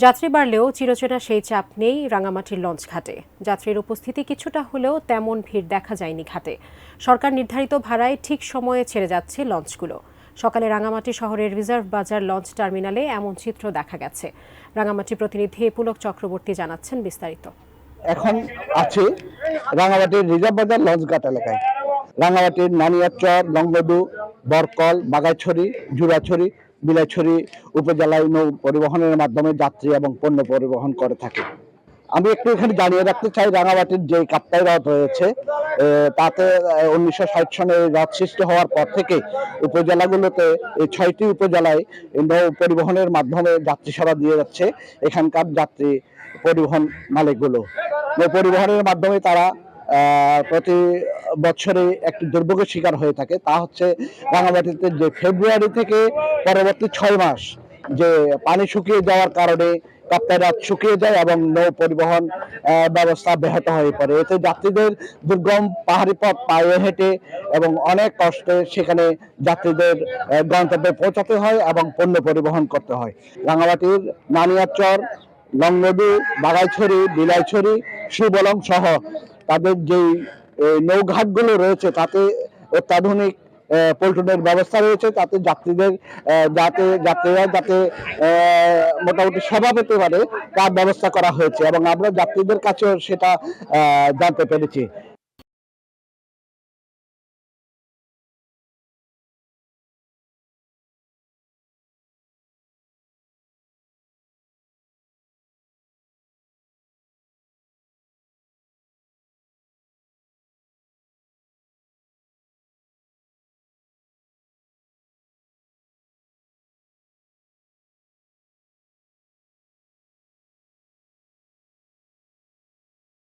যাত্রী বাড়লেও চিরচেনা সেই চাপ নেই রাঙামাটির লঞ্চ ঘাটে। যাত্রীর উপস্থিতি কিছুটা হলেও তেমন ভিড় দেখা যায়নি ঘাটে। সরকার নির্ধারিত ভাড়ায় ঠিক সময়ে ছেড়ে যাচ্ছে লঞ্চগুলো। সকালে রাঙামাটি শহরের রিজার্ভ বাজার লঞ্চ টার্মিনালে এমন চিত্র দেখা গেছে। রাঙামাটি প্রতিনিধি পুলক চক্রবর্তী জানাচ্ছেন বিস্তারিত। এখন আছে রাঙামাটির রিজার্ভ বাজার লঞ্চঘাট এলাকায়। রাঙামাটির নানিয়ারচর, লংগদু, বরকল, বাগাইছড়ি, জুরাছড়ি, বিলাইছড়ি উপজেলায় নৌ পরিবহনের মাধ্যমে যাত্রী এবং পণ্য পরিবহন করে থাকে। আমি একটু এখানে জানিয়ে রাখতে চাই, রাঙামাটির যে কাপ্তাই হ্রদ রয়েছে তাতে 1960 সনে হ্রদ সৃষ্টি হওয়ার পর থেকে উপজেলাগুলোতে এই 6টি উপজেলায় নৌ পরিবহনের মাধ্যমে যাত্রী সেবা দিয়ে যাচ্ছে এখানকার যাত্রী পরিবহন মালিকগুলো। নৌ পরিবহনের মাধ্যমে তারা প্রতি বছরে একটি দুর্ভোগের শিকার হয়ে থাকে। তা হচ্ছে রাঙামাটিতে যে ফেব্রুয়ারি থেকে পরবর্তী 6 মাস যে পানি শুকিয়ে যাওয়ার কারণে কাপ্তাই হ্রদ শুকিয়ে যায় এবং নৌ পরিবহন ব্যবস্থা ব্যাহত হয়ে পড়ে। এতে যাত্রীদের দুর্গম পাহাড়ি পথ পায়ে হেঁটে এবং অনেক কষ্টে সেখানে যাত্রীদের গন্তব্যে পৌঁছাতে হয় এবং পণ্য পরিবহন করতে হয়। রাঙামাটির নানিয়ারচর, লংগদু, বাগাইছড়ি, বিলাইছড়ি, সুবলং সহ তাদের যেই নৌঘাটগুলো রয়েছে তাতে অত্যাধুনিক পল্টনের ব্যবস্থা রয়েছে, তাতে যাত্রীরা যাতে মোটামুটি সেবা পেতে পারে তার ব্যবস্থা করা হয়েছে এবং আমরা যাত্রীদের কাছেও সেটা জানতে পেরেছি।